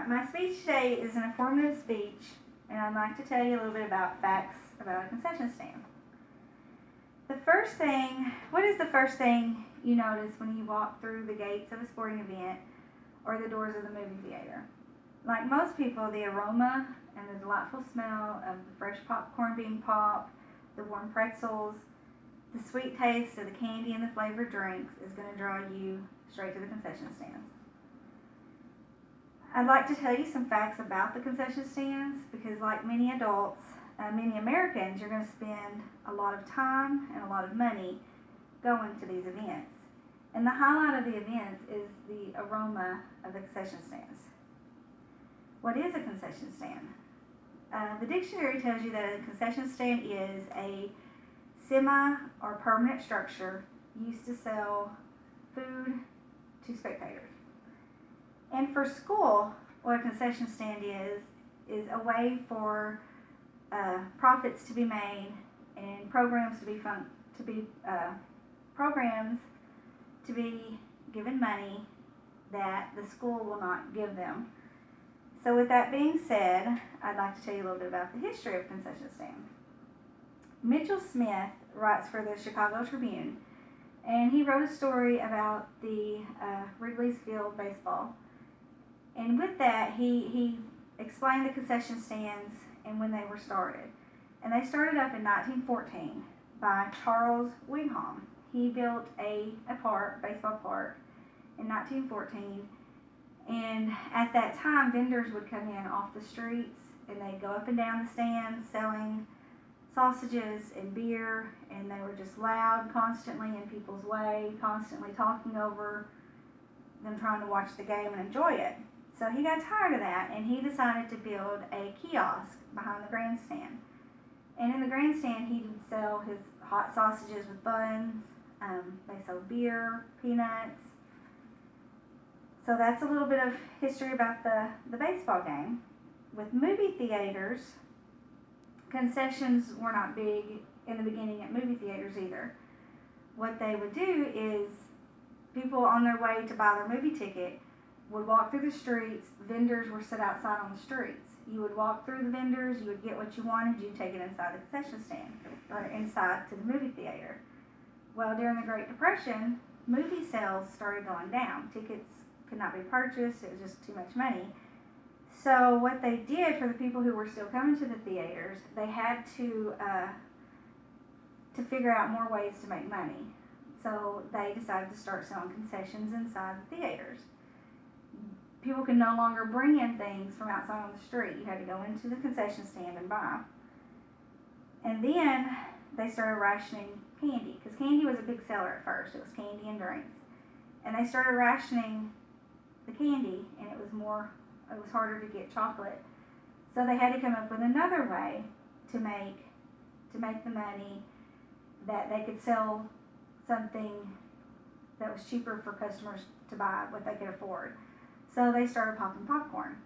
My speech today is an informative speech, and I'd like to tell you a little bit about facts about a concession stand. What is the first thing you notice when you walk through the gates of a sporting event or the doors of the movie theater? Like most people, the aroma and the delightful smell of the fresh popcorn being popped, the warm pretzels, the sweet taste of the candy and the flavored drinks is going to draw you straight to the concession stands. I'd like to tell you some facts about the concession stands because, like many adults, many Americans, you're going to spend a lot of time and a lot of money going to these events. And the highlight of the events is the aroma of the concession stands. What is a concession stand? The dictionary tells you that a concession stand is a semi or permanent structure used to sell food to spectators. And for school, what a concession stand is a way for profits to be made and programs to be given money that the school will not give them. So with that being said, I'd like to tell you a little bit about the history of concession stand. Mitchell Smith writes for the Chicago Tribune, and he wrote a story about the Wrigley's Field baseball. And with that, he explained the concession stands and when they were started. And they started up in 1914 by Charles Wingham. He built a baseball park in 1914. And at that time, vendors would come in off the streets and they'd go up and down the stands selling sausages and beer, and they were just loud, constantly in people's way, constantly talking over them trying to watch the game and enjoy it. So he got tired of that, and he decided to build a kiosk behind the grandstand. And in the grandstand, he would sell his hot sausages with buns. They sold beer, peanuts. So that's a little bit of history about the baseball game. With movie theaters, concessions were not big in the beginning at movie theaters either. What they would do is people on their way to buy their movie ticket would walk through the streets. Vendors were set outside on the streets. You would walk through the vendors, you would get what you wanted, you'd take it inside the concession stand or inside to the movie theater. Well, during the Great Depression, movie sales started going down. Tickets could not be purchased, it was just too much money. So what they did for the people who were still coming to the theaters, they had to figure out more ways to make money. So they decided to start selling concessions inside the theaters. People could no longer bring in things from outside on the street. You had to go into the concession stand and buy. And then they started rationing candy, because candy was a big seller at first. It was candy and drinks. And they started rationing the candy, and it was harder to get chocolate. So they had to come up with another way to make the money that they could sell something that was cheaper for customers to buy, what they could afford. So they started popping popcorn.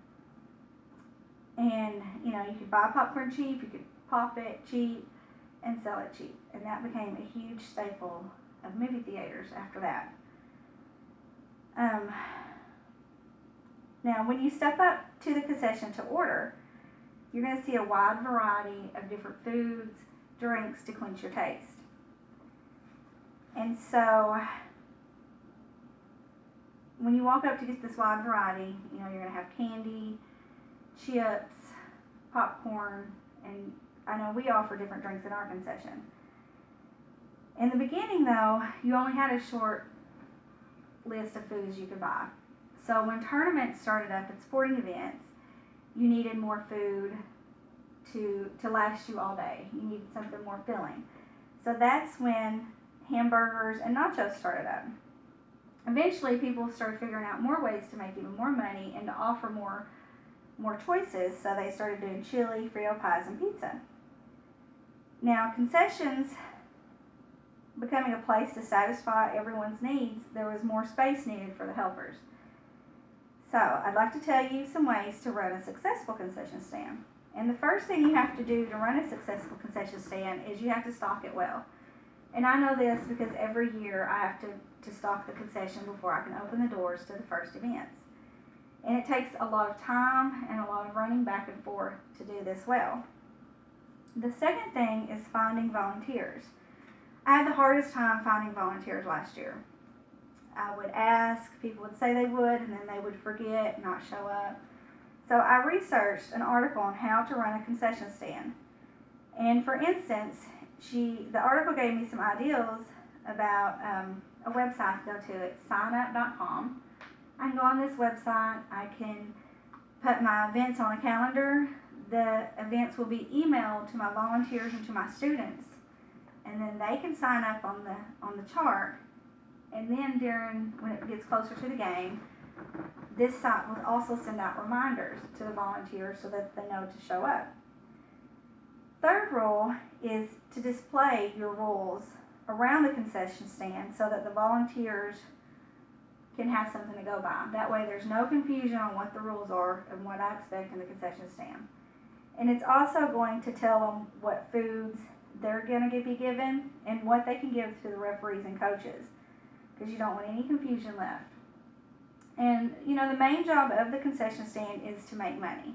And, you could buy popcorn cheap, you could pop it cheap, and sell it cheap. And that became a huge staple of movie theaters after that. Now, when you step up to the concession to order, you're going to see a wide variety of different foods, drinks to quench your taste. And so, when you walk up to get this wide variety, you're going to have candy, chips, popcorn, and I know we offer different drinks in our concession. In the beginning, though, you only had a short list of foods you could buy. So when tournaments started up at sporting events, you needed more food to last you all day. You needed something more filling. So that's when hamburgers and nachos started up. Eventually, people started figuring out more ways to make even more money and to offer more choices, so they started doing chili, Frito pies, and pizza. Now, concessions becoming a place to satisfy everyone's needs, there was more space needed for the helpers. So, I'd like to tell you some ways to run a successful concession stand. And the first thing you have to do to run a successful concession stand is you have to stock it well. And I know this because every year I have to stock the concession before I can open the doors to the first events. And it takes a lot of time and a lot of running back and forth to do this well. The second thing is finding volunteers. I had the hardest time finding volunteers last year. I would ask, people would say they would, and then they would forget, not show up. So I researched an article on how to run a concession stand. And for instance, the article gave me some ideas about a website to go to. It's signup.com. I can go on this website. I can put my events on a calendar. The events will be emailed to my volunteers and to my students, and then they can sign up on the chart. And then when it gets closer to the game, this site will also send out reminders to the volunteers so that they know to show up. Third rule is to display your rules around the concession stand so that the volunteers can have something to go by. That way there's no confusion on what the rules are and what I expect in the concession stand. And it's also going to tell them what foods they're going to be given and what they can give to the referees and coaches, because you don't want any confusion left. And the main job of the concession stand is to make money.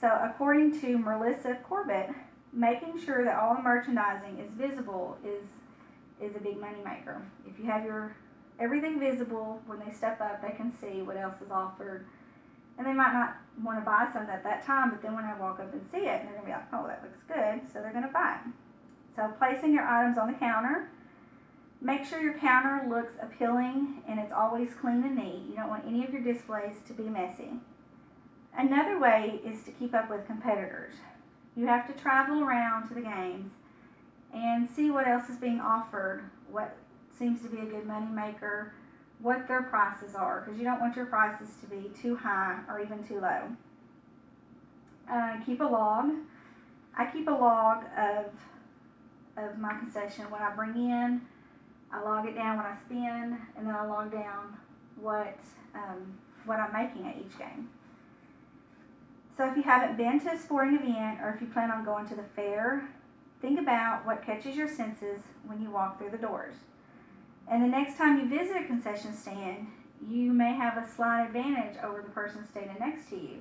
So according to Melissa Corbett, making sure that all the merchandising is visible is a big money maker. If you have everything visible, when they step up, they can see what else is offered. And they might not want to buy something at that time, but then when they walk up and see it, they're going to be like, oh, that looks good, so they're going to buy it. So placing your items on the counter. Make sure your counter looks appealing and it's always clean and neat. You don't want any of your displays to be messy. Another way is to keep up with competitors. You have to travel around to the games and see what else is being offered, what seems to be a good money maker, what their prices are, because you don't want your prices to be too high or even too low. Keep a log. I keep a log of my concession. When I bring in, I log it down when I spend, and then I log down what I'm making at each game. So if you haven't been to a sporting event, or if you plan on going to the fair, think about what catches your senses when you walk through the doors. And the next time you visit a concession stand, you may have a slight advantage over the person standing next to you,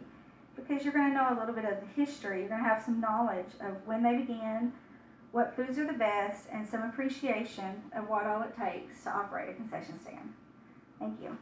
because you're going to know a little bit of the history. You're going to have some knowledge of when they began, what foods are the best, and some appreciation of what all it takes to operate a concession stand. Thank you.